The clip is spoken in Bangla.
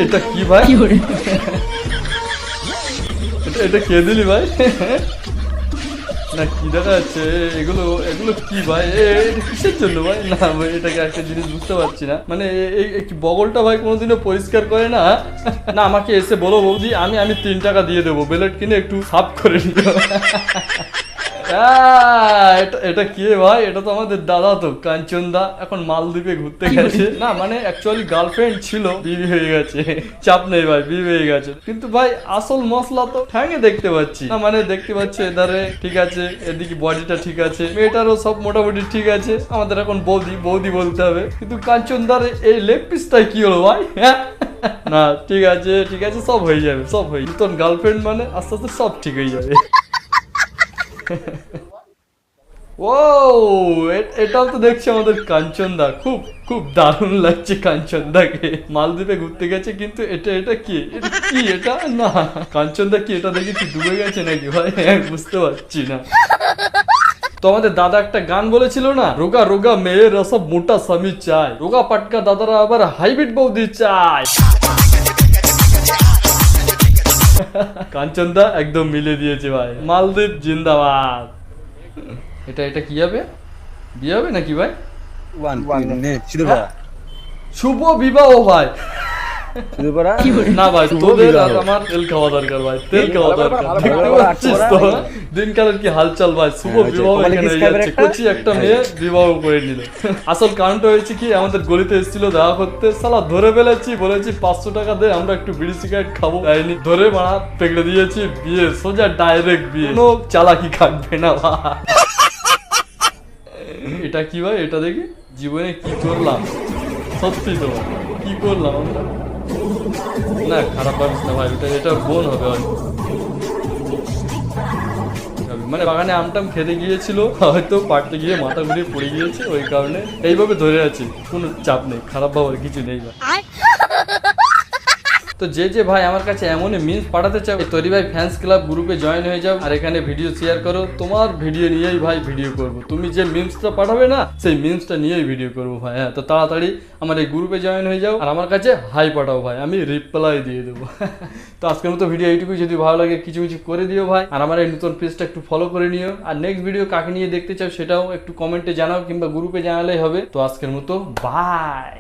এটা কি ভাই? এটা কে দিলি ভাই? না কি দেখা যাচ্ছে এগুলো এগুলো কি ভাই? এটা কিসের জন্য ভাই? না ভাই এটাকে একটা জিনিস বুঝতে পারছি না, মানে এই বগলটা ভাই কোনোদিনও পরিষ্কার করে না। না আমাকে এসে বলো বৌদি, আমি 3 টাকা দিয়ে দেবো, বেলেট কিনে একটু সাফ করে নিও। এটা কি ভাই? এটা তো আমাদের দাদা, তো কাঞ্চন দা এখন মালদ্বীপে ঘুরতে গেছে। না মানে অ্যাকচুয়ালি গার্লফ্রেন্ড ছিল, বিয়ে হয়ে গেছে। চাপ নেই ভাই, বিয়ে হয়ে গেছে, কিন্তু ভাই আসল মশলা তো ঠ্যাঙে দেখতে পাচ্ছি না। মানে দেখতে পাচ্ছি এধারে ঠিক আছে, এদিকে বডিটা ঠিক আছে, মেয়েটারও সব মোটামুটি ঠিক আছে। আমাদের এখন বৌদি বৌদি বলতে হবে, কিন্তু কাঞ্চন দার এই লেগ পিসটাই কি হলো ভাই? হ্যাঁ না ঠিক আছে ঠিক আছে, সব হয়ে যাবে, সব হয়ে যাবে। তোর গার্লফ্রেন্ড মানে আস্তে আস্তে সব ঠিক হয়ে যাবে। ও এটাও তো দেখছি আমাদের কাঞ্চন দা, খুব খুব দারুণ লাগছে কাঞ্চন দাকে। মালদ্বীপে ঘুরতে গেছে, কিন্তু এটা কি? এটা কি এটা? না কাঞ্চন দা কি এটা দেখি ডুবে গেছে নাকি ভাই? বুঝতে পারছি না। তো আমাদের দাদা একটা গান বলেছিল না, রোগা রোগা মেয়েরা সব মোটা স্বামী চায়, রোগা পাটকা দাদারা আবার হাইব্রিড বৌদি চায়। কাঞ্চন দা একদম মিলে দিয়েছে ভাই, মালদ্বীপ জিন্দাবাদ। এটা কি হবে? বিয়ে হবে নাকি ভাই? শুভ বিবাহ ভাই। না ভাই তোদের আর আমার তেল খাওয়া দরকার ভাই, তেল খাওয়া দরকার। দেখতে পাচ্ছিস তো দিনকালের কি হালচাল ভাই। শুভ বিবাহ এখানে হয়ে যাচ্ছে, কচি একটা মেয়ে বিবাহ করে নিল। আসল কারণটা হয়েছে কি, আমাদের গলিতে এসেছিল দেখা করতে, সালা ধরে ফেলেছি, বলেছি 500 টাকা দে আমরা একটু বিড়ি সিগারেট খাবো, তাইনি ধরে মারা পেগড়ে দিয়েছি, বিয়ে সোজা ডাইরেক্ট বিয়ে, কোনো চালাকি খাটবে না ভাই। এটা কি ভাই? এটা দেখি জীবনে কি করলাম, সত্যি তো কি করলাম আমরা। না খারাপ ভাবিস না ভাই, এটা বোন হবে হয়তো। মানে বাগানে আমটাম খেতে গিয়েছিল, হয়তো পাড়তে গিয়ে মাথা ঘুরিয়ে পড়ে গিয়েছে, ওই কারণে এইভাবে ধরে আছি। কোনো চাপ নেই, খারাপ ভাবার কিছু নেই ভাই। তো যে ভাই আমার কাছে এমন মিমস পাঠাতে চাও, তৈরি ভাই ফ্যান্স ক্লাব গ্রুপে জয়েন হয়ে যাও, আর এখানে ভিডিও শেয়ার করো। তোমার ভিডিও নিয়েই ভাই ভিডিও করব, তুমি যে মিমসটা পাঠাবে না সেই মিমসটা নিয়েই ভিডিও করব ভাই। হ্যাঁ তো তাড়াতাড়ি আমার এই গ্রুপে জয়েন হয়ে যাও, আর আমার কাছে হাই পাঠাও ভাই, আমি রিপ্লাই দিয়ে দেবো। তো আজকের মতো ভিডিও এইটুকুই, যদি ভালো লাগে কিছু কিছু করে দিও ভাই, আর আমার এই নতুন পেজটা একটু ফলো করে নিও। আর নেক্সট ভিডিও কাকে নিয়ে দেখতে চাও সেটাও একটু কমেন্টে জানাও, কিংবা গ্রুপে জানালেই হবে। তো আজকের মতো বাই।